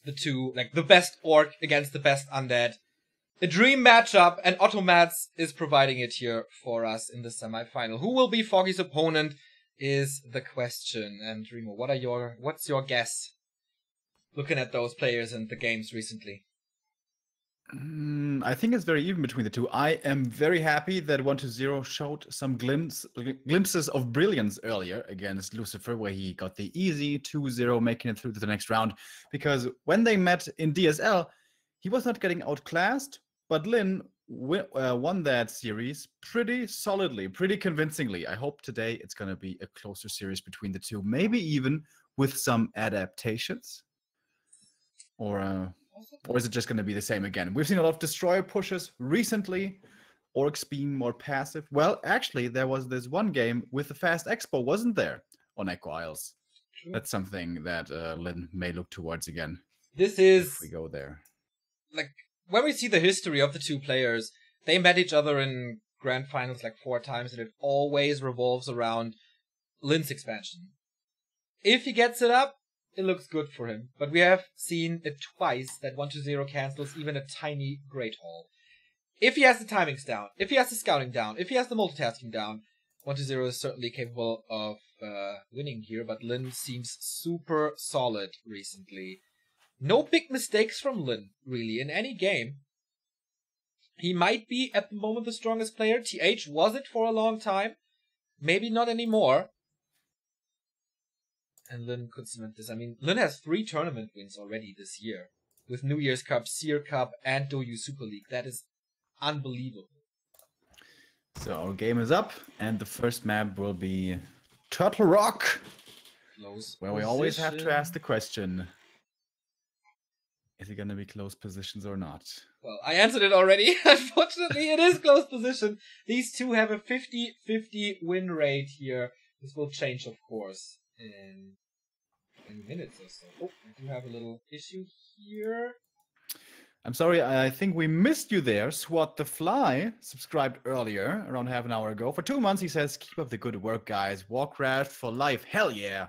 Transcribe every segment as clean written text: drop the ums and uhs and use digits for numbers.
the two, like the best orc against the best undead. A dream matchup, and OTOMADS is providing it here for us in the semifinal. Who will be Foggy's opponent is the question. And Remo, what's your guess? Looking at those players and the games recently. I think it's very even between the two. I am very happy that 1-0 showed some glimpses of brilliance earlier against Lucifer, where he got the easy 2-0, making it through to the next round. Because when they met in DSL, he was not getting outclassed, but Lin won that series pretty solidly, pretty convincingly. I hope today it's going to be a closer series between the two, maybe even with some adaptations. Or is it just going to be the same again? We've seen a lot of destroyer pushes recently, orcs being more passive. Well, actually, there was this one game with the fast expo, wasn't there, on Echo Isles? Sure. That's something that Lin may look towards again. This is... if we go there. Like, when we see the history of the two players, they met each other in grand finals like 4 times, and it always revolves around Lin's expansion. If he gets it up, it looks good for him. But we have seen it twice that 1-0 cancels even a tiny Great Hall. If he has the timings down, if he has the scouting down, if he has the multitasking down, 1-0 is certainly capable of winning here, but Lin seems super solid recently. No big mistakes from Lin, really, in any game. He might be, at the moment, the strongest player. TH was it for a long time. Maybe not anymore. And Lin could cement this. I mean, Lin has 3 tournament wins already this year. With New Year's Cup, Seer Cup, and Doyu Super League. That is unbelievable. So our game is up, and the first map will be Turtle Rock. Close where we always have to ask the question, is it going to be close positions or not? Well, I answered it already. Unfortunately, it is close position. These two have a 50-50 win rate here. This will change, of course, in minutes or so. Oh, I do have a little issue here. I'm sorry, I think we missed you there. Swat the Fly subscribed earlier, around half an hour ago. For 2 months, he says, keep up the good work, guys. Warcraft for life. Hell yeah.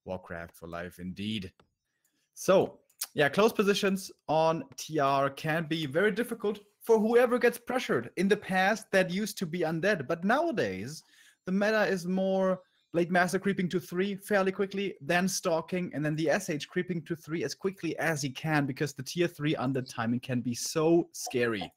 Warcraft for life, indeed. So, yeah, close positions on TR can be very difficult for whoever gets pressured. In the past, that used to be undead. But nowadays, the meta is more Blade Master creeping to 3 fairly quickly, then stalking, and then the SH creeping to 3 as quickly as he can, because the tier 3 undead timing can be so scary,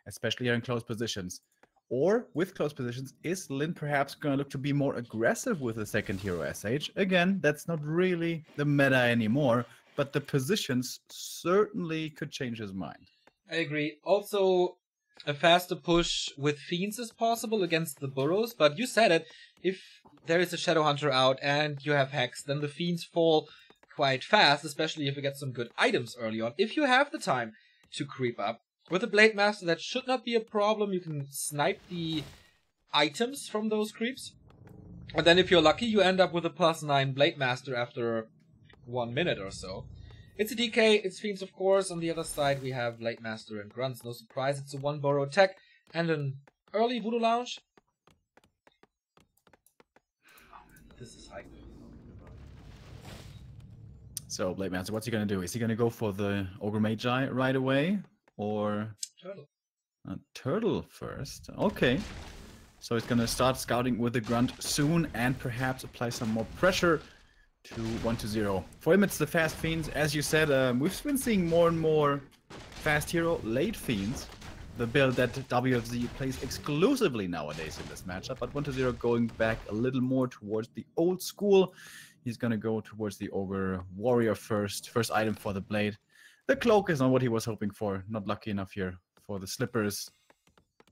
especially here in close positions. Or, with close positions, is Lin perhaps going to look to be more aggressive with the second hero SH? Again, that's not really the meta anymore, but the positions certainly could change his mind. I agree. Also, a faster push with Fiends is possible against the Burrows, but you said it, if there is a Shadow Hunter out and you have Hex, then the Fiends fall quite fast, especially if you get some good items early on. If you have the time to creep up. With a Blade Master, that should not be a problem. You can snipe the items from those creeps. And then if you're lucky, you end up with a +9 Blade Master after 1 minute or so. It's a DK, it's Fiends of course. On the other side we have Blade Master and Grunts. No surprise, it's a 1 burrow tech and an early Voodoo Lounge. This is high. So, Blade Master, what's he going to do? Is he going to go for the Ogre Magi right away? Or Turtle? Turtle first. Okay. So he's going to start scouting with the Grunt soon and perhaps apply some more pressure to 1-0. For him, it's the fast Fiends. As you said, we've been seeing more and more fast hero late Fiends. The build that WFZ plays exclusively nowadays in this matchup. But 1-0 going back a little more towards the old school. He's going to go towards the Ogre Warrior first. First item for the Blade. The Cloak is not what he was hoping for. Not lucky enough here for the Slippers.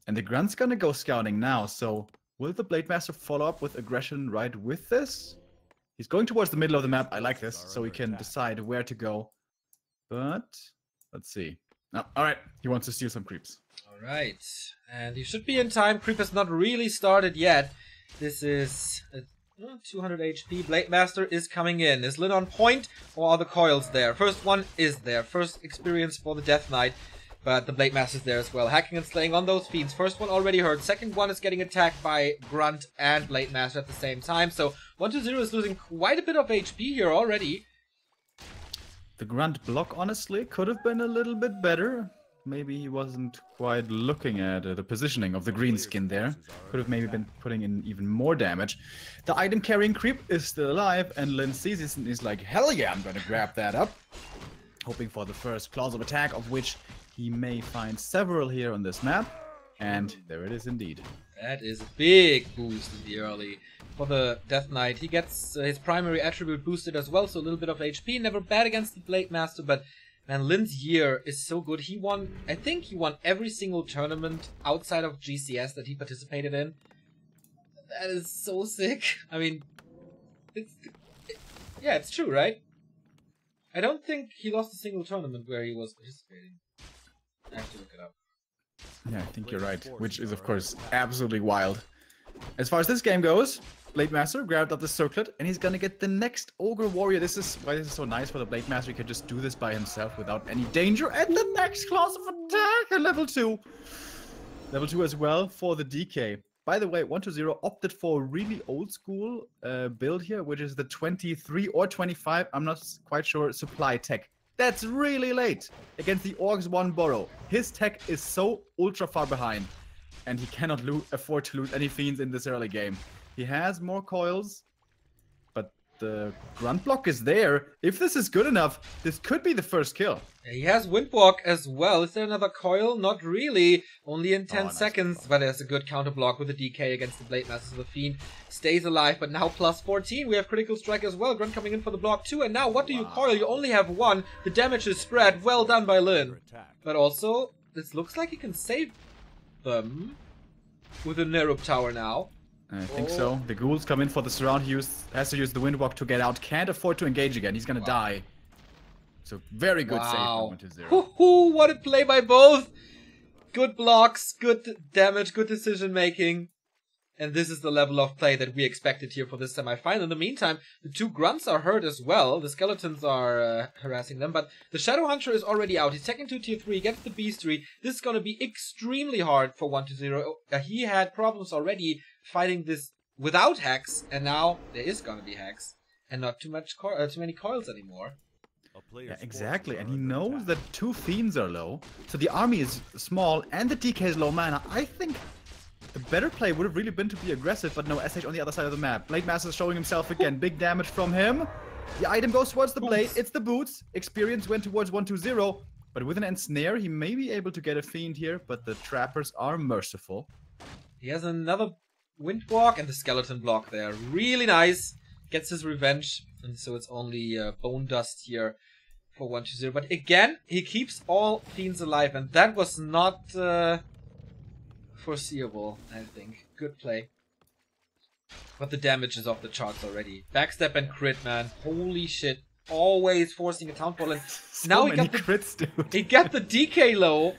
And the Grunt's going to go scouting now. So will the Blade Master follow up with aggression right with this? He's going towards the middle of the map. I like this, so he can decide where to go. But let's see. No, all right, he wants to steal some creeps. All right, and he should be in time. Creep has not really started yet. This is 200 HP. Blade Master is coming in. Is Lin on point, or are the coils there? First one is there. First experience for the Death Knight. But the Blade Master's there as well. Hacking and slaying on those Fiends. First one already hurt. Second one is getting attacked by Grunt and Blade Master at the same time. So 1-0 is losing quite a bit of HP here already. The grunt block, honestly, could have been a little bit better. Maybe he wasn't quite looking at the positioning of the green skin there. Could have maybe been putting in even more damage. The item carrying creep is still alive, and Lin sees this and is like, hell yeah, I'm gonna grab that up. Hoping for the first claws of attack, of which he may find several here on this map. And there it is indeed. That is a big boost in the early for the Death Knight. He gets his primary attribute boosted as well, so a little bit of HP. Never bad against the Blade Master, but man, Lin's year is so good. He won, I think he won every single tournament outside of GCS that he participated in. That is so sick. I mean, yeah, it's true, right? I don't think he lost a single tournament where he was participating. I have to look it up. Yeah, I think you're right, which is of course absolutely wild. As far as this game goes, Blade Master grabbed up the circlet, and he's gonna get the next Ogre Warrior. This is why this is so nice for the Blade Master. He can just do this by himself without any danger. And the next class of attack at level 2. Level 2 as well for the DK. By the way, 120 opted for a really old school build here, which is the 23 or 25, I'm not quite sure, supply tech. That's really late against the Orcs 1 Burrow. His tech is so ultra far behind, and he cannot afford to lose any fiends in this early game. He has more coils, but the grunt block is there. If this is good enough, this could be the first kill. He has Windwalk as well. Is there another coil? Not really. Only in 10 seconds. But there's a good counter block with the DK against the Blade Master. So the Fiend stays alive, but now plus 14. We have Critical Strike as well. Grunt coming in for the block too. And now what do you coil? You only have one. The damage is spread. Well done by Lin. But also, this looks like he can save them with the Nerup Tower now. I think so. The ghouls come in for the surround. He has to use the Windwalk to get out. Can't afford to engage again. He's gonna die. So very good save from 120. What a play by both! Good blocks, good damage, good decision making. And this is the level of play that we expected here for this semifinal. In the meantime, the two grunts are hurt as well. The skeletons are harassing them, but the Shadow Hunter is already out. He's taking to tier 3, gets the Beastry. This is going to be extremely hard for 120. He had problems already fighting this without hacks, and now there is going to be hacks. And not too many coils anymore. Yeah, exactly, and he knows that 2 fiends are low, so the army is small, and the DK is low mana. I think the better play would have really been to be aggressive, but no, SH on the other side of the map. Blade Master is showing himself again. Big damage from him. The item goes towards the blade. It's the boots. Experience went towards 120, but with an ensnare, he may be able to get a fiend here, but the trappers are merciful. He has another Windwalk and the skeleton block there. Really nice. Gets his revenge, and so it's only bone dust here for 120. But again, he keeps all fiends alive, and that was not foreseeable, I think. Good play. But the damage is off the charts already. Backstep and crit, man. Holy shit. Always forcing a Townfall, and So now many crits, dude. he got the DK low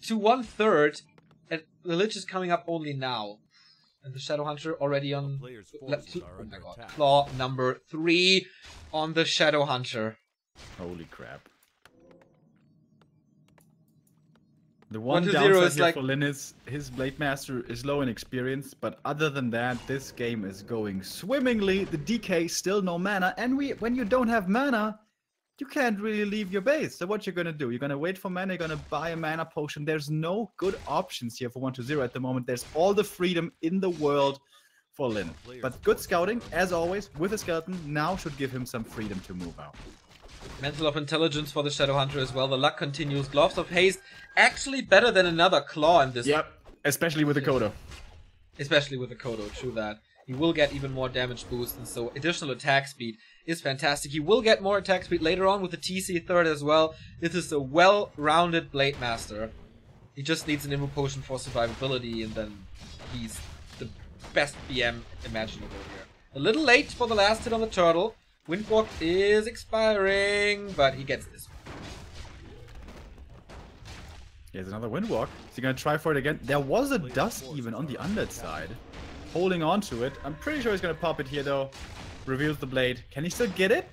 to 1/3, and the Lich is coming up only now. And the Shadow Hunter already on oh my god, claw number 3 on the Shadow Hunter. Holy crap. The one downside here for Lin is his Blade Master is low in experience, but other than that, this game is going swimmingly. The DK still no mana, and when you don't have mana, you can't really leave your base. So what you're gonna do? You're gonna wait for mana, you're gonna buy a mana potion. There's no good options here for 120 at the moment. There's all the freedom in the world for Lin. But good scouting, as always, with a skeleton, now should give him some freedom to move out. Mantle of Intelligence for the Shadow Hunter as well. The luck continues. Gloves of Haste, actually better than another claw in this. Yep, especially with the Kodo. Especially with the Kodo, true that. He will get even more damage boost, and so additional attack speed is fantastic. He will get more attack speed later on with the TC third as well. This is a well-rounded Blade Master. He just needs an Immo Potion for survivability, and then he's the best BM imaginable here. A little late for the last hit on the turtle. Windwalk is expiring, but he gets this one. Here's another Windwalk. Is he gonna try for it again? There was a Dusk even on the undead side. Holding on to it. I'm pretty sure he's gonna pop it here though. Reveals the blade. Can he still get it?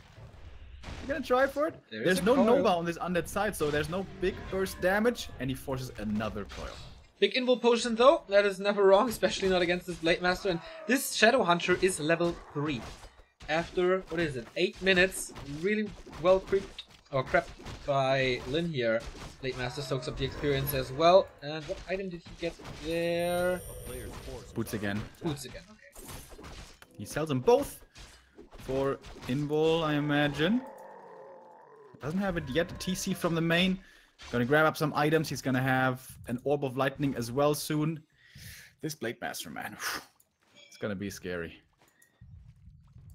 You gonna try for it? There's no Nova on this undead side, so there's no big burst damage, and he forces another coil. Big Invul Potion though, that is never wrong, especially not against this Blade Master, and this Shadow Hunter is level 3. After, what is it, 8 minutes, really well equipped or crept by Lin here. Blade Master soaks up the experience as well. And what item did he get there? Boots again. Boots again, okay. He sells them both for invul, I imagine. Doesn't have it yet. TC from the main. Gonna grab up some items. He's gonna have an Orb of Lightning as well soon. This Blade Master, man. It's gonna be scary.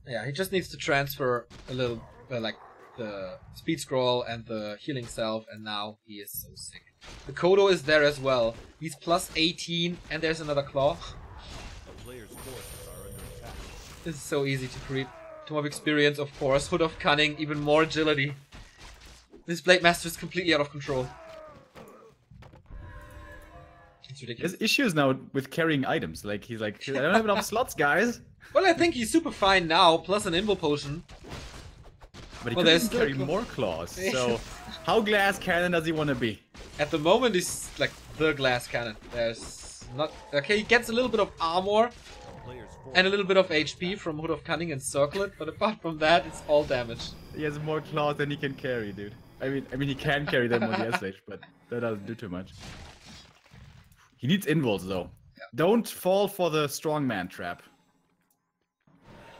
Yeah, he just needs to transfer a little, like, the speed scroll and the healing self, and now he is so sick. The Kodo is there as well. He's plus 18, and there's another claw. This is so easy to creep. Tome of Experience, of course. Hood of Cunning, even more agility. This Blade Master is completely out of control. It's ridiculous. There's issues now with carrying items. Like, he's like, I don't have enough slots, guys. Well, I think he's super fine now, plus an Invul Potion. But he could carry more claws. So, how glass cannon does he want to be? At the moment, he's like the glass cannon. There's not... Okay, he gets a little bit of armor and a little bit of HP from Hood of Cunning and Circlet, but apart from that, it's all damage. He has more claws than he can carry, dude. I mean, he can carry them on the S-Stage, but that doesn't do too much. He needs invuls, though. Yeah. Don't fall for the strongman trap.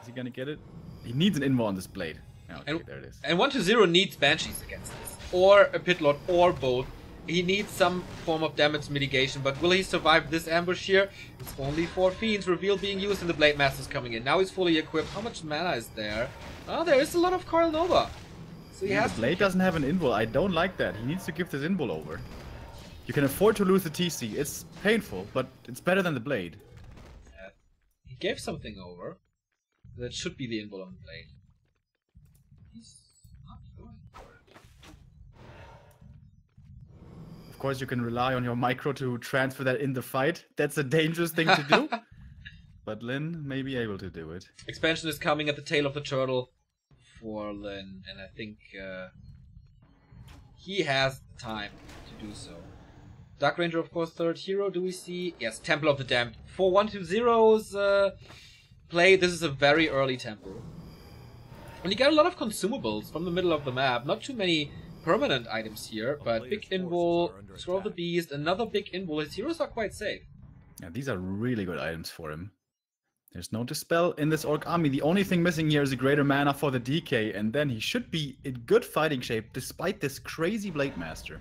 Is he gonna get it? He needs an invul on this blade. Okay, there it is. And 1-0 needs Banshees against this. Or a Pit Lord, or both. He needs some form of damage mitigation, but will he survive this ambush here? It's only 4 Fiends. Reveal being used and the Blade Master's coming in. Now he's fully equipped. How much mana is there? Oh, there is a lot of Coil Nova. So he has the blade doesn't have an invul. I don't like that. He needs to give this invul over. You can afford to lose the TC. It's painful, but it's better than the blade. He gave something over. That should be the invul on the blade. He's not going for it. Of course, you can rely on your micro to transfer that in the fight. That's a dangerous thing to do. But Lin may be able to do it. Expansion is coming at the tail of the turtle for Lin, and I think he has the time to do so. Dark Ranger, of course, third hero. Do we see? Yes, Temple of the Damned. For 1-0's play, this is a very early temple. And you get a lot of consumables from the middle of the map. Not too many permanent items here, but big invul, Scroll of the Beast, another big invul. His heroes are quite safe. Yeah, these are really good items for him. There's no Dispel in this Orc army. The only thing missing here is a greater mana for the DK, and then he should be in good fighting shape despite this crazy Blade Master.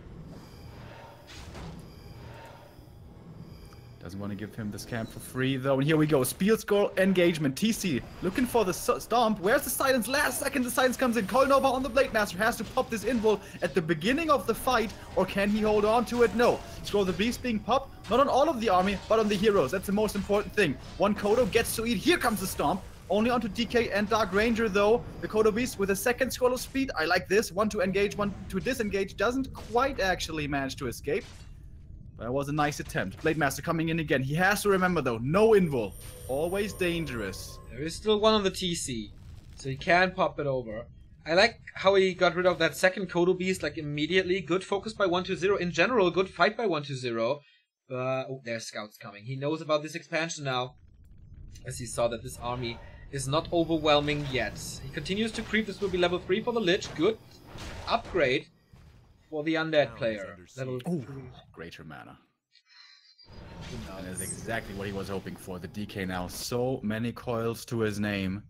Doesn't want to give him this camp for free, though. And here we go. Spiel Scroll engagement. TC looking for the stomp. Where's the silence? Last second, the silence comes in. Coil Nova on the Blade Master. Has to pop this invul at the beginning of the fight. Or can he hold on to it? No. Scroll the Beast being popped. Not on all of the army, but on the heroes. That's the most important thing. One Kodo gets to eat. Here comes the stomp. Only onto DK and Dark Ranger, though. The Kodo Beast with a second Scroll of Speed. I like this. One to engage, one to disengage. Doesn't quite actually manage to escape. That was a nice attempt. Blade Master coming in again. He has to remember, though, no invul. Always dangerous. There is still one on the TC, so he can pop it over. I like how he got rid of that second Kodo Beast, like, immediately. Good focus by 1-0. In general, good fight by 1-0. Oh, there's scouts coming. He knows about this expansion now, as he saw that this army is not overwhelming yet. He continues to creep. This will be level 3 for the Lich. Good upgrade for the undead player. Level 3. Greater mana. And that's exactly what he was hoping for. The DK now. So many coils to his name.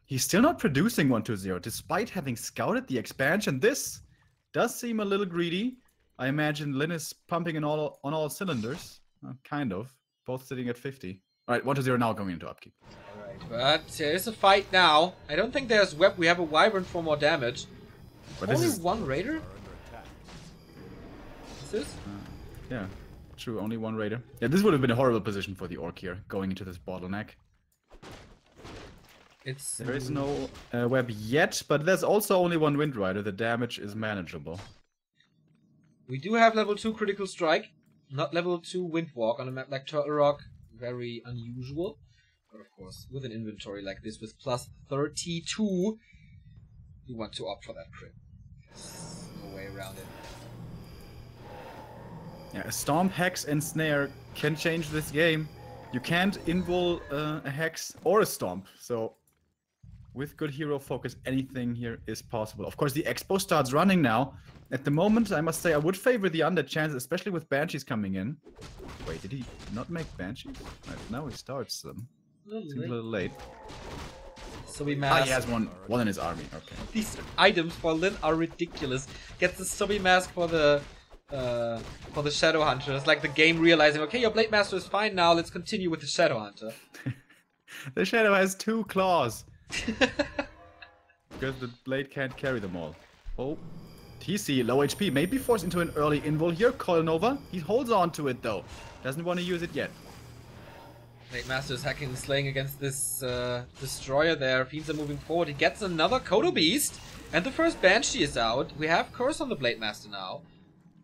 He's still not producing 1-0, despite having scouted the expansion. This does seem a little greedy. I imagine Lin is pumping on all cylinders. Kind of. Both sitting at 50. Alright, 1-0 now going into upkeep. Alright, but there is a fight now. I don't think there's web. We have a Wyvern for more damage. But only this is... one Raider? This is? Yeah, true. Only one Raider. Yeah, this would have been a horrible position for the Orc here, going into this bottleneck. There is no web yet, but there's also only one Wind Rider. The damage is manageable. We do have level 2 Critical Strike, not level 2 Windwalk on a map like Turtle Rock. Very unusual. But of course, with an inventory like this with plus 32, you want to opt for that crit. There's no way around it. Yeah, a Stomp, Hex, and Snare can change this game. You can't invul a Hex or a Stomp, so With good hero focus, anything here is possible. Of course, the Expo starts running now. At the moment, I must say, I would favor the undead chances, especially with Banshees coming in. Wait, did he not make Banshees? Right, now he starts them. Seems a little late. So we Ah, mask. he has one in his army. Okay. These items for Lin are ridiculous. Gets the Subby mask for the Shadow Hunter. It's like the game realizing, okay, your Blade Master is fine now. Let's continue with the Shadow Hunter. The Shadow has 2 claws. Because the blade can't carry them all. Oh, TC, low HP, maybe forced into an early invul here. Coil Nova, he holds on to it though. Doesn't want to use it yet. Blade Master is hacking and slaying against this destroyer there. Fiends are moving forward. He gets another Kodo Beast. And the first Banshee is out. We have Curse on the Blade Master now.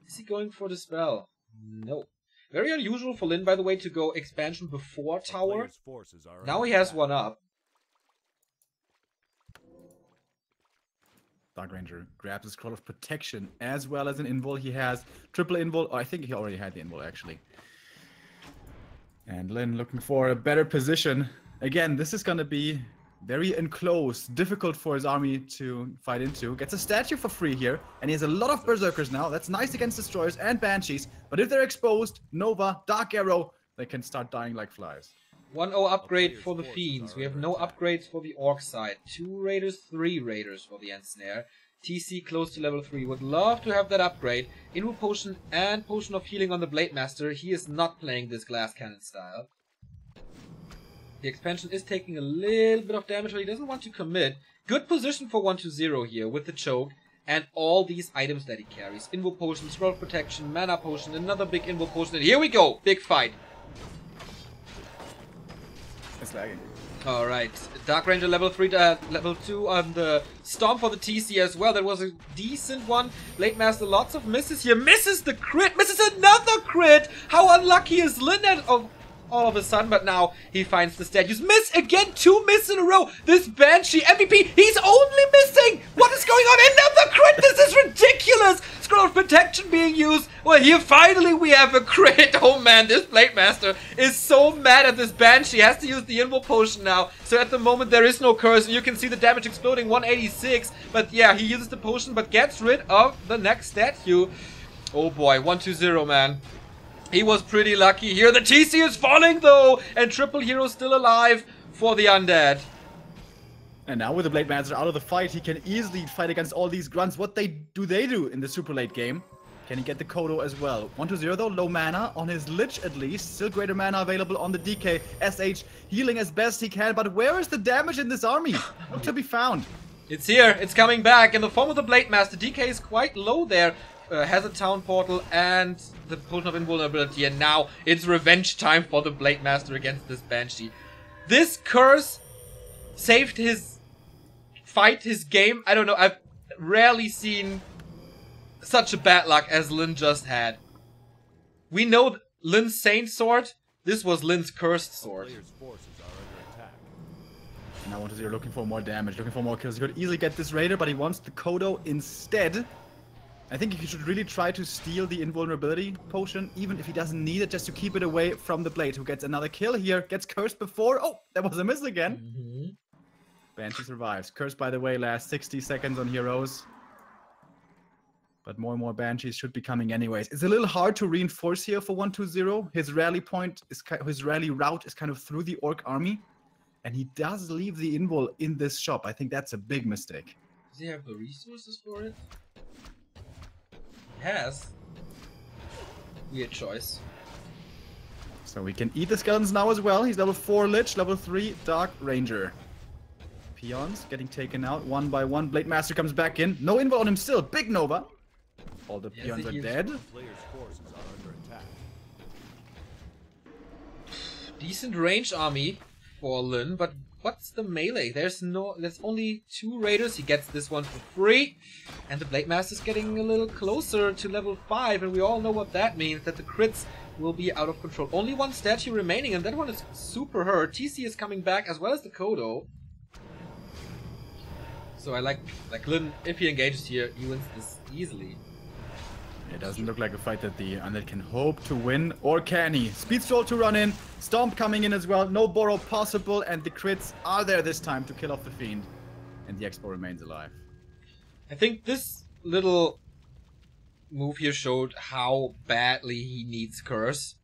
Is he going for the spell? No. Very unusual for Lin, by the way, to go expansion before tower. Now he has one up. Dark Ranger grabs a Scroll of Protection as well as an invul. He has triple invul. Oh, I think he already had the invul actually. And Lin looking for a better position. Again, this is going to be very enclosed, difficult for his army to fight into. Gets a statue for free here, and he has a lot of Berserkers now. That's nice against Destroyers and Banshees. But if they're exposed, Nova, Dark Arrow, they can start dying like flies. 1-0 upgrade for the Fiends. We have no upgrades for the Orc side. 2 Raiders, 3 Raiders for the Ensnare. TC close to level 3. Would love to have that upgrade. Invu Potion and Potion of Healing on the Blade Master. He is not playing this Glass Cannon style. The expansion is taking a little bit of damage, but he doesn't want to commit. Good position for 1-0 here with the choke and all these items that he carries. Invu Potion, Scroll of Protection, Mana Potion, another big Invu Potion, and here we go! Big fight! It's lagging. Alright, Dark Ranger level 3, level 2 on the Storm for the TC as well. That was a decent one. Blade Master, lots of misses here. Misses the crit! Misses another crit! How unlucky is Lin all of a sudden? But now he finds the statues. Miss again! 2 misses in a row! This Banshee MVP, he's only missing! What is going on? Another crit! This is ridiculous! Scroll of Protection being used. Well, here finally we have a crit. Oh man, this Blade Master is so mad at this Banshee. He has to use the Invul Potion now. So at the moment there is no curse. And you can see the damage exploding, 186. But yeah, he uses the potion but gets rid of the next statue. Oh boy, 1-0, man. He was pretty lucky here. The TC is falling though. And Triple Hero still alive for the Undead. And now with the Blade Master out of the fight, he can easily fight against all these grunts. What they do in the super late game? Can he get the Kodo as well? 1-0 though, low mana on his Lich at least. Still greater mana available on the DK. SH healing as best he can, but where is the damage in this army? Not to be found. It's here, it's coming back in the form of the Blade Master. DK is quite low there. Has a town portal and the Potion of Invulnerability, and now it's revenge time for the Blade Master against this Banshee. This curse saved his fight, his game. I don't know, I've rarely seen such a bad luck as Lin just had. We know Lin's Saint Sword, this was Lin's Cursed Sword. Now 1-0 looking for more damage, looking for more kills. He could easily get this Raider, but he wants the Kodo instead. I think he should really try to steal the Invulnerability Potion, even if he doesn't need it, just to keep it away from the Blade, who gets another kill here. Gets cursed before. Oh, that was a miss again. Banshee survives. Curse, by the way, lasts 60 seconds on heroes. But more and more Banshees should be coming anyways. It's a little hard to reinforce here for 1-0. His rally point is his rally route is kind of through the Orc army. And he does leave the Invul in this shop. I think that's a big mistake. Does he have the resources for it? He has. Weird choice. So we can eat the skeletons now as well. He's level 4 Lich, level 3 Dark Ranger. Peons getting taken out one by one. Blade Master comes back in. No invul on him still. Big Nova. All the peons are dead. Decent range army for Lin, but what's the melee? There's only 2 Raiders. He gets this one for free. And the Blade Master's getting a little closer to level 5, and we all know what that means, that the crits will be out of control. Only 1 statue remaining, and that one is super hurt. TC is coming back, as well as the Kodo. So I like Lin, if he engages here, he wins this easily. It doesn't look like a fight that the Undead can hope to win, or can he? Speed Stroll to run in, Stomp coming in as well, no borrow possible, and the crits are there this time to kill off the Fiend. and the Expo remains alive. I think this little move here showed how badly he needs Curse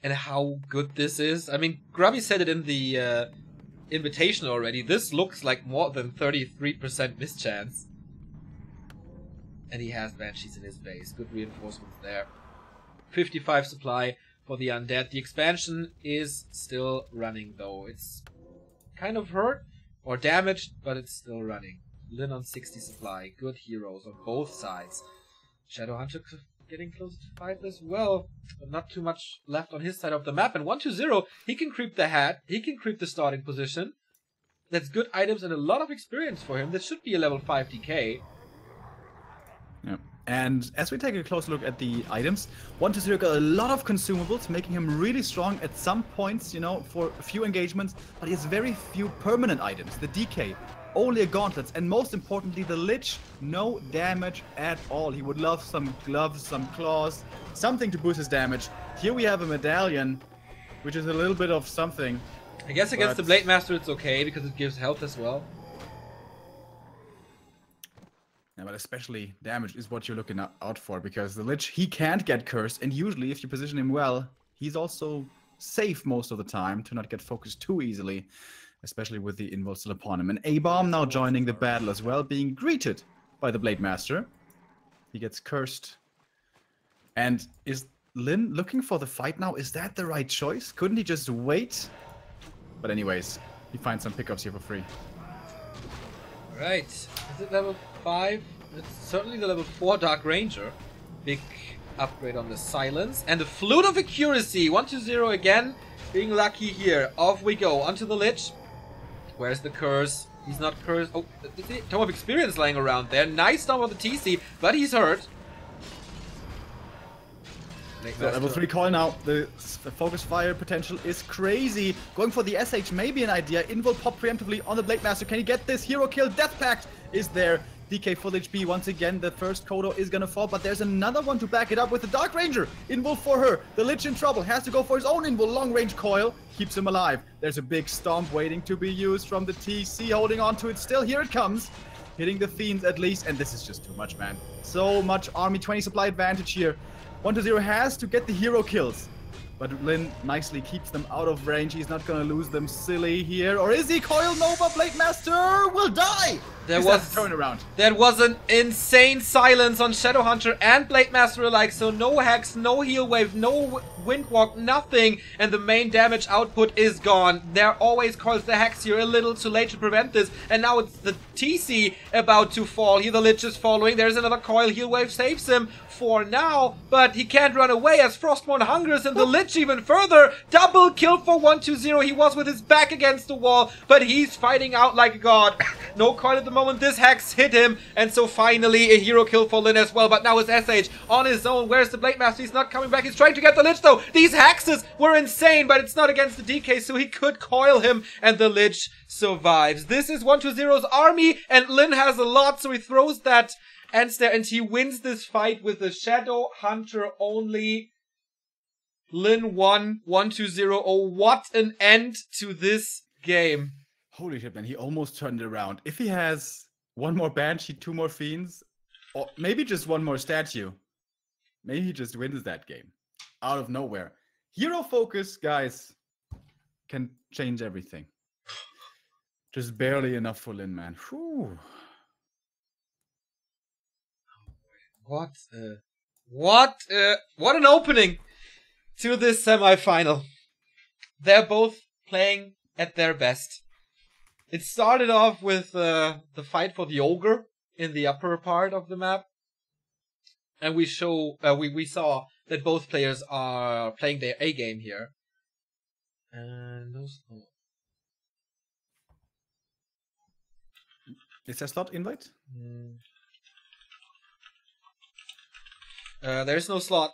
and how good this is. I mean, Grubby said it in the invitation already. This looks like more than 33% mischance. And he has Banshees in his base. Good reinforcements there. 55 supply for the Undead. The expansion is still running though. It's kind of hurt or damaged, but it's still running. Lin on 60 supply. Good heroes on both sides. Shadowhunter getting closer to 5 as well, but not too much left on his side of the map. And 1-2-0, he can creep the hat, he can creep the starting position. That's good items and a lot of experience for him. That should be a level 5 DK. Yeah. And as we take a close look at the items, 1-2-0 got a lot of consumables, making him really strong at some points, you know, for a few engagements, but he has very few permanent items. The DK, only a gauntlets, and most importantly, the Lich, no damage at all. He would love some gloves, some claws, something to boost his damage. Here we have a medallion, which is a little bit of something. I guess against the Blade Master it's okay, because it gives health as well. Yeah, but especially damage is what you're looking out for, because the Lich, he can't get cursed, and usually if you position him well, he's also safe most of the time to not get focused too easily, especially with the invul still upon him. And A-Bomb now joining the battle as well, being greeted by the Blade Master. He gets cursed. And is Lin looking for the fight now? Is that the right choice? Couldn't he just wait? But anyways, he finds some pickups here for free. Right. Is it level 5? It's certainly the level 4 Dark Ranger. Big upgrade on the Silence. And the Flute of Accuracy. 1-2-0 again. Being lucky here. Off we go. Onto the Lich. Where's the Curse? He's not cursed. Oh, the Tome of Experience lying around there. Nice stomp of the TC, but he's hurt. So level 3 coil now. The focus fire potential is crazy. Going for the SH may be an idea. Invul pop preemptively on the Blade Master. Can he get this? Hero kill. Death Pact is there. DK full HP once again. The first Kodo is gonna fall, but there's another one to back it up with the Dark Ranger. Invul for her. The Lich in trouble. Has to go for his own Invul. Long range coil. Keeps him alive. There's a big stomp waiting to be used from the TC. Holding on to it still. Here it comes. Hitting the Fiends at least. And this is just too much, man. So much army. 20 supply advantage here. 1-0 has to get the hero kills. But Lin nicely keeps them out of range. He's not gonna lose them silly here. Or is he? Coil Nova Blade Master will die! That was a turnaround. That was an insane silence on Shadowhunter and Blade Master alike. So no Hex, no Heal Wave, no Windwalk, nothing. And the main damage output is gone. There always calls the Hex here a little too late to prevent this. And now it's the TC about to fall. Here the Lich is following. There's another coil. Heal Wave saves him for now. But he can't run away as Frostmourne hungers and the Lich even further. Double kill for 1-2-0. He was with his back against the wall. But he's fighting out like a god. No coil at the moment. This Hex hit him. And so finally a hero kill for Lin as well. But now it's SH on his own. Where's the Blade Master? He's not coming back. He's trying to get the Lich though. These Hexes were insane. But it's not against the DK. So he could coil him. And the Lich survives. This is 1-2-0's army. And Lin has a lot. So he throws that ends there. And he wins this fight with the Shadow Hunter only. Lin won 1-2-0. Oh, what an end to this game. Holy shit, man. He almost turned it around. If he has one more Banshee, 2 more Fiends, or maybe just one more statue, maybe he just wins that game. Out of nowhere. Hero focus, guys, can change everything. Just barely enough for Lin, man. Whew. What an opening to this semifinal. They're both playing at their best. It started off with the fight for the ogre in the upper part of the map, and we saw that both players are playing their A game here. And is there slot invite? There's no slot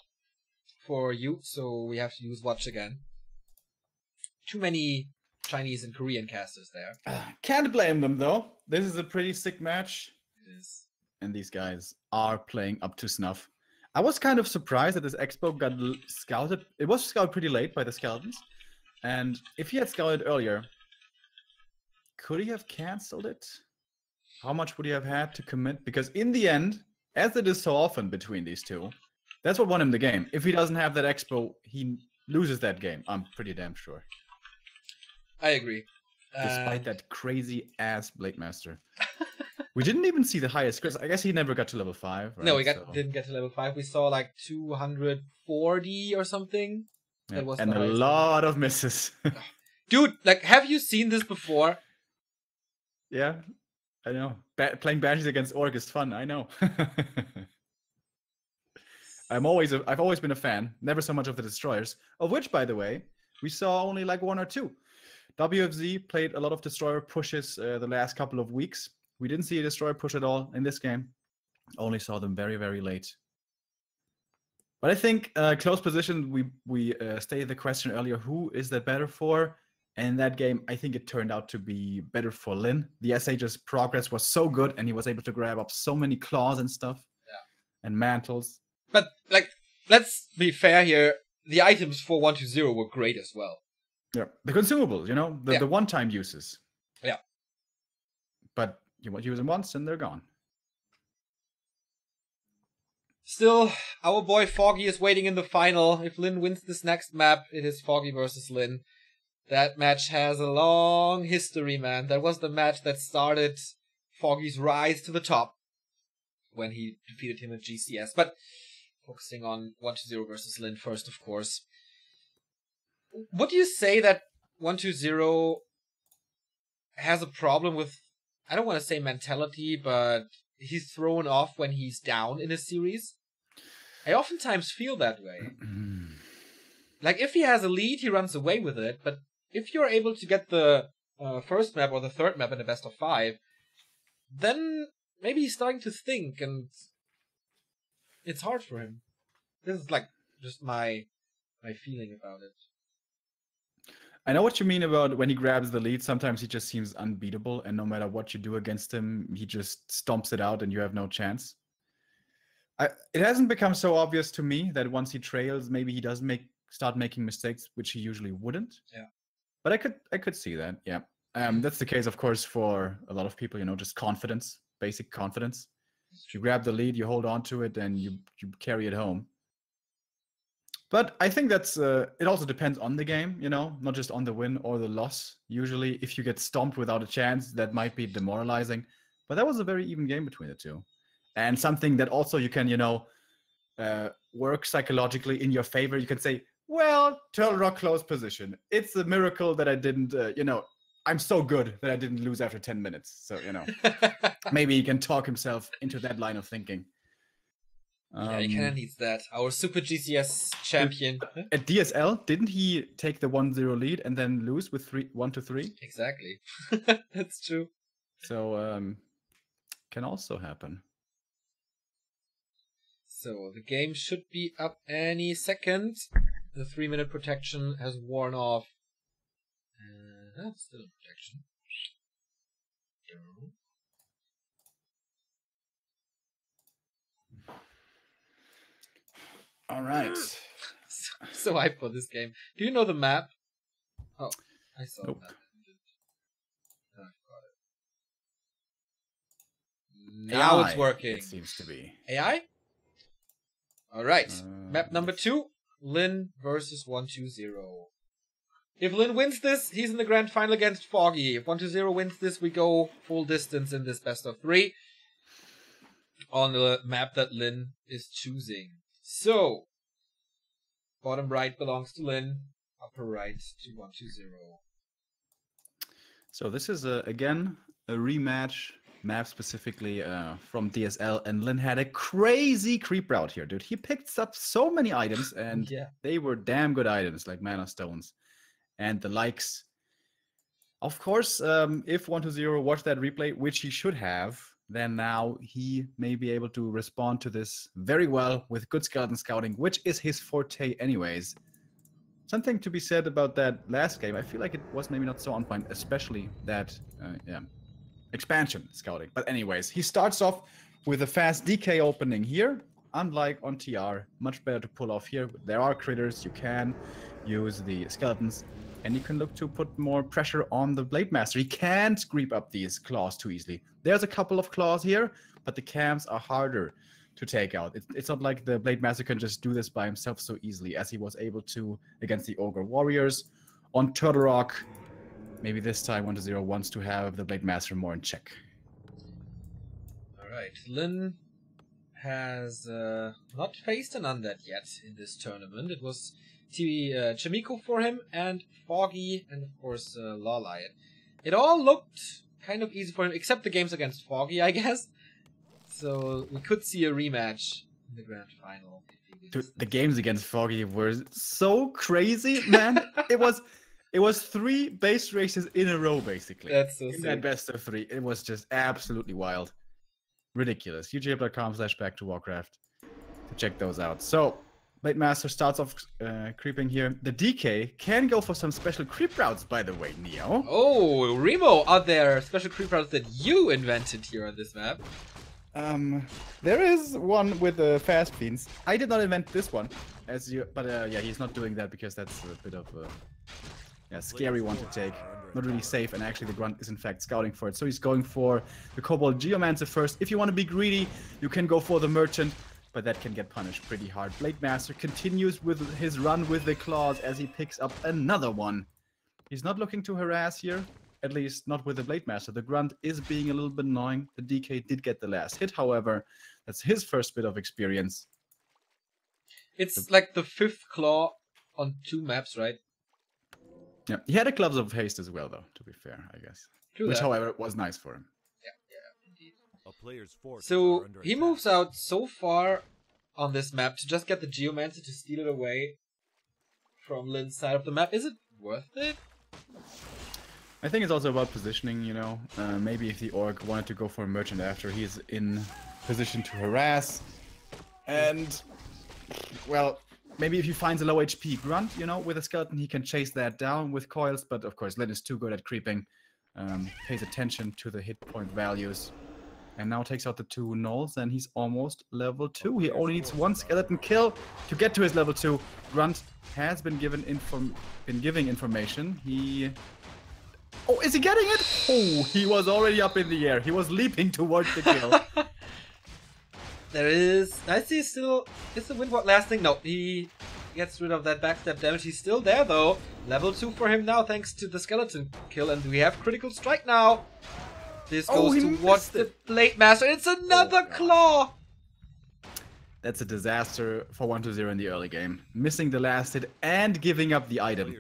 for you, so we have to use watch again. Too many Chinese and Korean casters there. Can't blame them though. This is a pretty sick match. It is. And these guys are playing up to snuff. I was kind of surprised that this Expo got scouted. It was scouted pretty late by the Skeletons. And if he had scouted earlier, could he have cancelled it? how much would he have had to commit? Because in the end, as it is so often between these two, that's what won him the game. If he doesn't have that expo, he loses that game. I'm pretty damn sure. I agree. Despite that crazy ass Blade Master. We didn't even see the highest scripts. I guess he never got to level 5. Right? No, we didn't get to level 5. We saw like 240 or something. Yeah. That was and a lot of misses. Dude, like, have you seen this before? Yeah, I know. Playing Banshees against Orc is fun. I know. I've always been a fan. Never so much of the destroyers, of which, by the way, we saw only like 1 or 2. WFZ played a lot of destroyer pushes the last couple of weeks. We didn't see a destroyer push at all in this game. Only saw them very, very late. But I think close position, we stated the question earlier, who is that better for? And in that game, I think it turned out to be better for Lin. The SH's progress was so good, and he was able to grab up so many claws and stuff. Yeah. And mantles. But, like, let's be fair here. The items for 120 were great as well. Yeah. The consumables, you know, the one-time uses. Yeah. But you use them once, and they're gone. Still, our boy Foggy is waiting in the final. If Lin wins this next map, it is Foggy versus Lin. That match has a long history, man. That was the match that started Foggy's rise to the top when he defeated him at GCS. But focusing on 120 versus Lin first, of course. Would you say that 120 has a problem with, I don't want to say mentality, but he's thrown off when he's down in a series? I oftentimes feel that way. Like, if he has a lead, he runs away with it, but if you're able to get the first map or the third map in a best of 5, then maybe he's starting to think, and it's hard for him. This is like just my feeling about it. I know what you mean about when he grabs the lead. Sometimes he just seems unbeatable, and no matter what you do against him, he just stomps it out and you have no chance. It hasn't become so obvious to me that once he trails, maybe he does start making mistakes, which he usually wouldn't. Yeah. But I could see that, yeah. That's the case, of course, for a lot of people, you know, just confidence, basic confidence. If you grab the lead, you hold on to it, and you carry it home. But I think that's it also depends on the game, you know, not just on the win or the loss. Usually, if you get stomped without a chance, that might be demoralizing. But that was a very even game between the two. And something that also you can, you know, work psychologically in your favor. You can say, well, Turtle Rock close position. It's a miracle that I didn't, you know, I'm so good that I didn't lose after 10 minutes. So, you know, maybe he can talk himself into that line of thinking. Yeah, he kind of needs that. Our Super GCS champion. At DSL, didn't he take the 1-0 lead and then lose with 1-3? Exactly. That's true. So, can also happen. So, the game should be up any second. The 3-minute protection has worn off. Still in protection. All right. So hyped for this game. Do you know the map? Oh, I saw nope. that. Now AI, it's working. It seems to be. AI? Alright. Map number 2. Lin versus 120. If Lin wins this, he's in the grand final against Foggy. If 120 wins this, we go full distance in this best of 3 on the map that Lin is choosing. So, bottom right belongs to Lin, upper right to 120. So this is, again, a rematch map specifically from DSL, and Lin had a crazy creep route here, dude. He picked up so many items, and they were damn good items, like Mana Stones and the likes. Of course, if 120 watched that replay, which he should have, then now he may be able to respond to this very well with good skeleton scouting, which is his forte anyways. Something to be said about that last game. I feel like it was maybe not so on point, especially that expansion scouting. But anyways, he starts off with a fast DK opening here. Unlike on TR, much better to pull off here. There are critters, you can use the skeletons. And you can look to put more pressure on the Blade Master. He can't creep up these claws too easily. There's a couple of claws here, but the camps are harder to take out. It's not like the Blade Master can just do this by himself so easily as he was able to against the Ogre Warriors. On Turtle Rock, maybe this time 1-0 wants to have the Blade Master more in check. Alright, Lin has not faced an undead yet in this tournament. It was Chimiko for him, and Foggy, and of course Lawlion. It all looked kind of easy for him, except the games against Foggy, I guess. So we could see a rematch in the grand final. Dude, the games against Foggy were so crazy, man. It was 3 base races in a row, basically. That's so in sick. that best of 3. It was just absolutely wild. Ridiculous. youtube.com/back to Warcraft to check those out. So, Blade Master starts off creeping here. The DK can go for some special creep routes, by the way, Neo. Oh, Remo, are there special creep routes that you invented here on this map? There is one with the fast fiends. I did not invent this one, but yeah, he's not doing that because that's a bit of a scary one to take. Not really safe, and actually the Grunt is in fact scouting for it. So he's going for the Kobold Geomancer first. If you want to be greedy, you can go for the Merchant, but that can get punished pretty hard. Blade Master continues with his run with the claws as he picks up another one. He's not looking to harass here, at least not with the Blade Master. The Grunt is being a little bit annoying. The DK did get the last hit, however. That's his first bit of experience. It's like the 5th claw on 2 maps, right? Yeah, he had a Gloves of Haste as well, though, to be fair, I guess. True Which, that. however, was nice for him. Yeah, indeed. So he moves out so far on this map to just get the Geomancer to steal it away from Lin's side of the map. Is it worth it? I think it's also about positioning, you know. Maybe if the Orc wanted to go for a Merchant after, he's in position to harass. And, well, maybe if he finds a low HP Grunt, you know, with a Skeleton, he can chase that down with coils. But, of course, Lin is too good at creeping. Pays attention to the hit point values. And now takes out the 2 Gnolls, and he's almost level 2. He only needs 1 Skeleton kill to get to his level 2. Grunt has been giving information. He... Oh, is he getting it? Oh, he was already up in the air. He was leaping towards the kill. There is... I see still... Is the Windwalk lasting? No, he gets rid of that backstep damage. He's still there, though. Level 2 for him now, thanks to the Skeleton kill. And we have Critical Strike now. This goes towards the Blade Master. It's another claw! That's a disaster for 1-0 in the early game. Missing the last hit and giving up the item.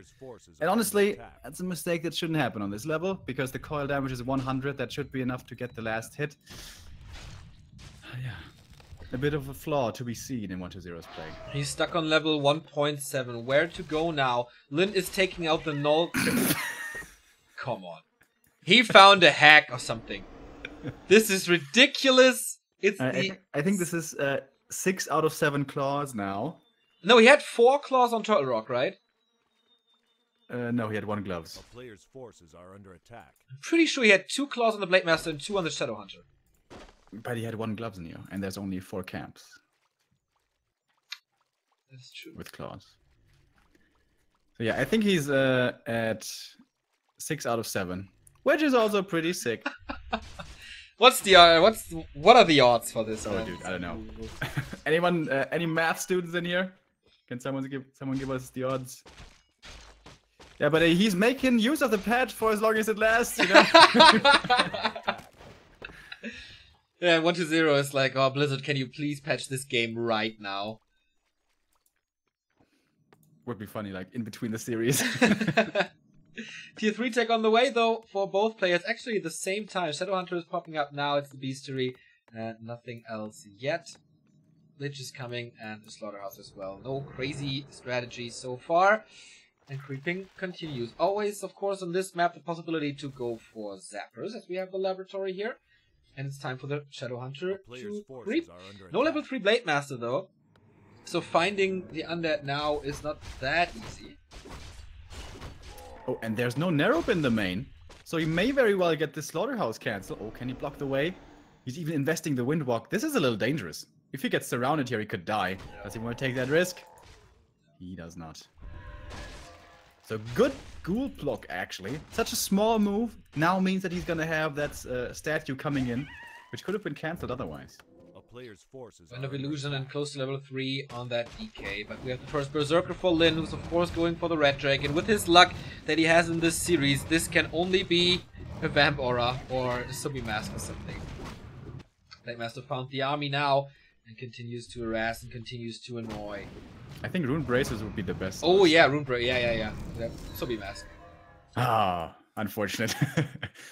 And honestly, that's a mistake that shouldn't happen on this level, because the coil damage is 100. That should be enough to get the last hit. Yeah. A bit of a flaw to be seen in 1-0's play. He's stuck on level 1.7. Where to go now? Lin is taking out the Gnoll. Come on. He found a hack or something. This is ridiculous. It's I think this is 6 out of 7 claws now. No, he had 4 claws on Turtle Rock, right? No, he had 1 gloves. A player's forces are under attack. I'm pretty sure he had 2 claws on the Blade Master and 2 on the Shadow Hunter. But he had 1 gloves, Neo, and there's only 4 camps. That's true. With claws. So yeah, I think he's at 6 out of 7. Which is also pretty sick. What are the odds for this? Oh, dude, I don't know. Anyone? Any math students in here? Can someone give us the odds? Yeah, but he's making use of the patch for as long as it lasts, you know. Yeah, 1-0 is like, oh, Blizzard, can you please patch this game right now? Would be funny, like in between the series. Tier 3 tech on the way, though, for both players. Actually, at the same time. Shadowhunter is popping up now. It's the Beastery. Nothing else yet. Lich is coming, and the Slaughterhouse as well. No crazy strategy so far. And creeping continues. Always, of course, on this map, the possibility to go for Zappers, as we have the Laboratory here. And it's time for the Shadowhunter to creep. No level 3 Blade Master, though. So finding the Undead now is not that easy. Oh, and there's no Nerope in the main. So he may very well get the Slaughterhouse cancel. Oh, can he block the way? He's even investing the Windwalk. This is a little dangerous. If he gets surrounded here, he could die. Does he want to take that risk? He does not. So good ghoul block, actually. Such a small move now means that he's gonna have that statue coming in, which could have been cancelled otherwise. A player's forces Wind of are under Illusion and attack. close to level 3 on that DK. But we have the first Berserker for Lin, who's of course going for the Red Dragon. With his luck that he has in this series, this can only be a Vamp Aura or a Subi Mask or something. Blade Master found the army now and continues to harass and continues to annoy. I think Rune Bracers would be the best. Oh yeah, Rune Break. Yeah. Subi Mask. Ah, unfortunate. But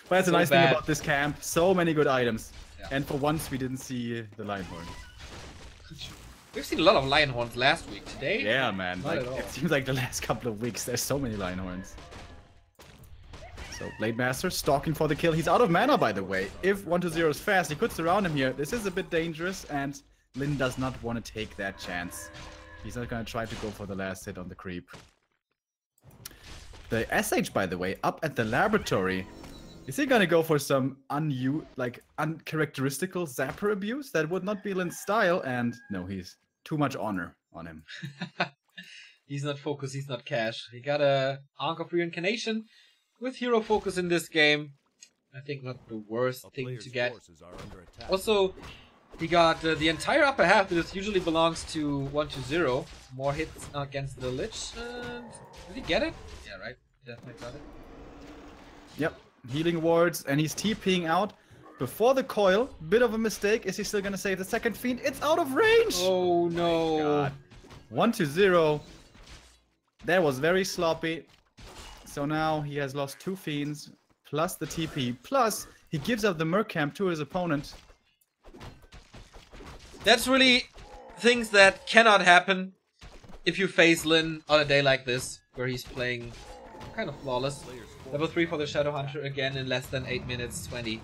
that's So a nice bad. thing about this camp. So many good items. Yeah. And for once, we didn't see the Lionhorn. We've seen a lot of Lionhorns last week. Today? Yeah, man. Not Like, at all. it seems like the last couple of weeks, there's so many Lionhorns. So, Blade Master stalking for the kill. He's out of mana, by the way. If 1-0 is fast, he could surround him here. This is a bit dangerous, and Lin does not want to take that chance. He's not going to try to go for the last hit on the creep. The SH, by the way, up at the laboratory. Is he going to go for some uncharacteristical Zapper abuse? That would not be Lin's style, and no, he's too much honor on him. He's not focus, he's not cash. He got a Ankh of Reincarnation with hero focus in this game. I think not the worst A thing player's to get. forces are under attack. Also, he got the entire upper half that usually belongs to 1-0. More hits against the Lich. And did he get it? Yeah, right. Definitely got it. Yep, healing wards, and he's TPing out before the coil. Bit of a mistake. Is he still gonna save the second fiend? It's out of range! Oh no. God. 1-0. That was very sloppy. So now he has lost 2 fiends, plus the TP, plus he gives up the Merc Camp to his opponent. That's really things that cannot happen if you face Lin on a day like this, where he's playing kind of flawless. Level 3 for the Shadow Hunter again in less than 8 minutes 20.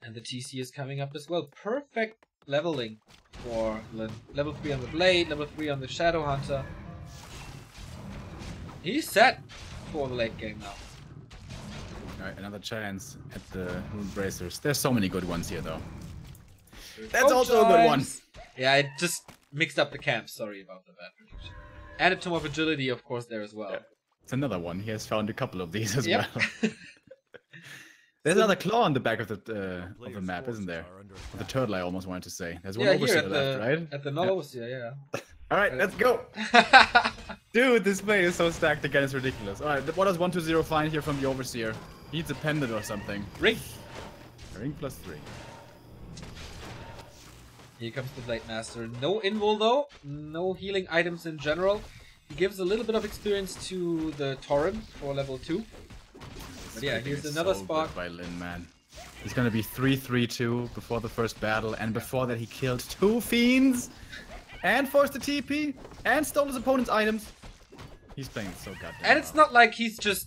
And the TC is coming up as well. Perfect leveling for Lin. Level 3 on the Blade, level 3 on the Shadow Hunter. He's set for the late game now. Alright, another chance at the Rune Bracers. There's so many good ones here, though. That's also a good one. Yeah, I just mixed up the camps. Sorry about the bad prediction. And a Tome of Agility, of course, there as well. Yeah. It's another one. He has found a couple of these as Yep. well. There's another claw on the back of the map, isn't there? Or the turtle, I almost wanted to say. There's one Yeah, overseer here left, right? at the Nolosia, yeah. Alright, let's go! Dude, this play is so stacked again, it's ridiculous. Alright, what does 1-0 find here from the overseer? He needs a pendant or something. Ring. A ring plus 3. Here comes the Blade Master. No invul though. No healing items in general. He gives a little bit of experience to the Torrent for level 2. But yeah, here's another so spark. good by Lin, man. He's gonna be 3-3-2 before the first battle, and before that he killed 2 fiends! And forced the TP! And stole his opponent's items! He's playing so goddamn And it's well. not like he's just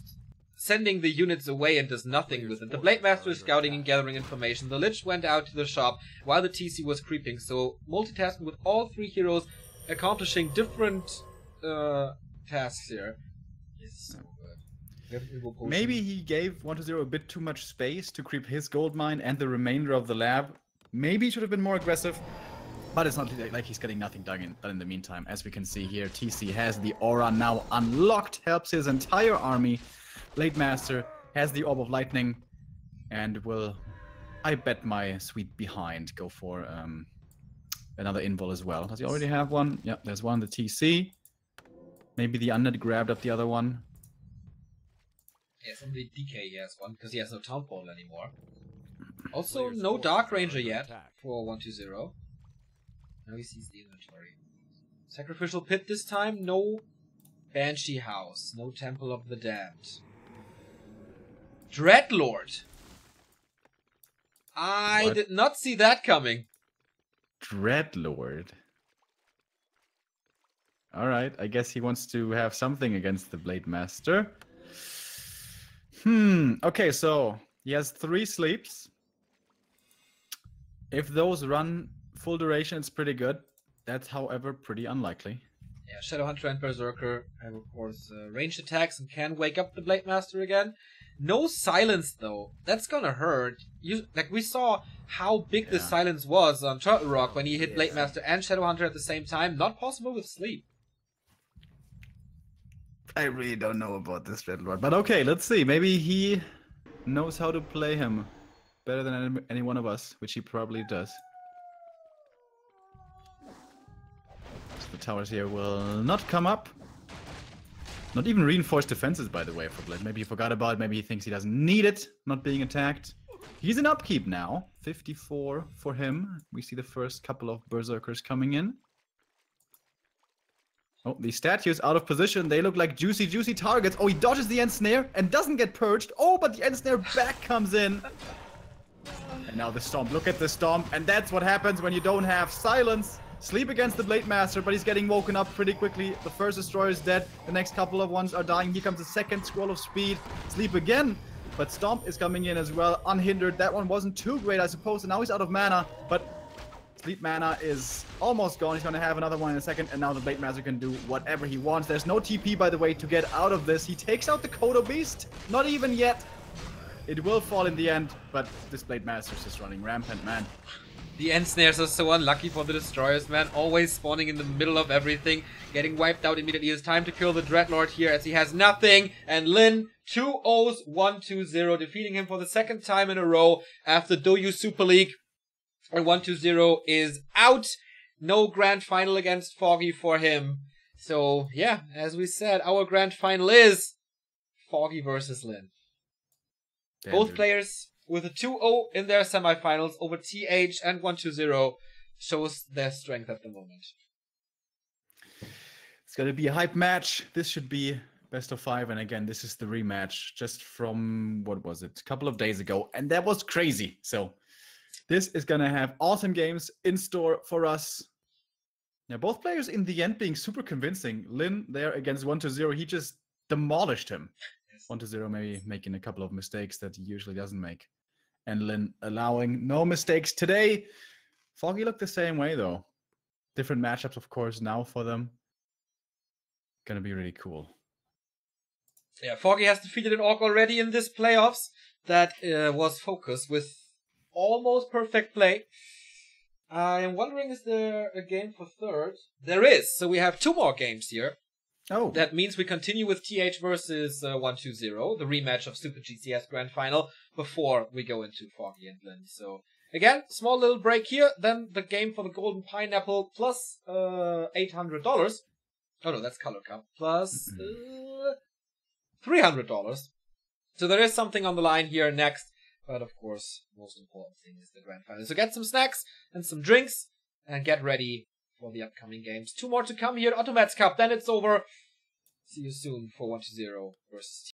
sending the units away and does nothing with it. The Blade Master is scouting and gathering information. The Lich went out to the shop while the TC was creeping. So multitasking with all 3 heroes, accomplishing different tasks here. Is so good. We have an evil potion. Maybe he gave 1-0 a bit too much space to creep his gold mine and the remainder of the lab. Maybe he should have been more aggressive. But it's not like he's getting nothing done in the meantime. As we can see here, TC has the aura now unlocked, helps his entire army. Blade Master has the Orb of Lightning, and will, I bet my sweet behind, go for another invul as well. Does he already have one? Yep, there's one, the TC. Maybe the Undead grabbed up the other one. Yes, on the DK he has one, because he has no Townfall anymore. Also, no Dark Ranger yet for 1-2-0. Now he sees the inventory. Sacrificial Pit this time, no Banshee House, no Temple of the Damned. Dreadlord! I What? did not see that coming. Dreadlord. Alright, I guess he wants to have something against the Blade Master. Okay, so he has 3 sleeps. If those run full duration, it's pretty good. That's, however, pretty unlikely. Yeah, Shadowhunter and Berserker have, of course, ranged attacks and can wake up the Blade Master again. No silence, though. That's gonna hurt. Like, we saw how big the Yeah. silence was on Turtle Rock when he hit Blade Master and Shadowhunter at the same time. Not possible with sleep. I really don't know about this Dreadlord. But okay, let's see. Maybe he knows how to play him better than any one of us, which he probably does. So the towers here will not come up. Not even reinforced defenses, by the way, for Blade. Maybe he forgot about it. Maybe he thinks he doesn't need it, not being attacked. He's in upkeep now. 54 for him. We see the first couple of Berserkers coming in. Oh, these statues out of position. They look like juicy, juicy targets. Oh, he dodges the end snare and doesn't get purged. Oh, but the end snare back comes in. And now the stomp. Look at the stomp. And that's what happens when you don't have silence. Sleep against the Blade Master, but he's getting woken up pretty quickly. The first destroyer is dead. The next couple of ones are dying. Here comes the second scroll of speed. Sleep again. But Stomp is coming in as well, unhindered. That one wasn't too great, I suppose. And now he's out of mana. But Sleep mana is almost gone. He's going to have another one in a second. And now the Blade Master can do whatever he wants. There's no TP, by the way, to get out of this. He takes out the Kodo Beast. Not even yet. It will fall in the end. But this Blade Master is just running rampant, man. The end snares are so unlucky for the destroyers, man. Always spawning in the middle of everything. Getting wiped out immediately. It's time to kill the Dreadlord here as he has nothing. And Lin, 2-0s, 1-2-0. Defeating him for the second time in a row after Doyu Super League. And 1-2-0 is out. No grand final against Foggy for him. So, yeah, as we said, our grand final is Foggy versus Lin. Damn, Both dude. players with a 2-0 in their semifinals over TH and 1-2-0 shows their strength at the moment. It's going to be a hype match. This should be best of 5. And again, this is the rematch just from, what was it, a couple of days ago. And that was crazy. So this is going to have awesome games in store for us. Now, both players in the end being super convincing. Lin there against 1-0. He just demolished him. 1-0 maybe making a couple of mistakes that he usually doesn't make. And Lin allowing no mistakes today. Foggy looked the same way, though. Different matchups, of course, now for them. Gonna be really cool. Yeah, Foggy has defeated an Orc already in this playoffs. That was focused with almost perfect play. I am wondering, is there a game for third? There is. So we have 2 more games here. Oh, That means we continue with TH versus 1-2-0, the rematch of Super GCS Grand Final, before we go into Foggy and Lin. So, again, small little break here, then the game for the Golden Pineapple plus $800. Oh no, that's Color Cup. Plus $300. So there is something on the line here next, but of course, most important thing is the Grand Final. So get some snacks and some drinks, and get ready for the upcoming games. 2 more to come here at OTOMADS Cup, then it's over. See you soon for 1-2-0 versus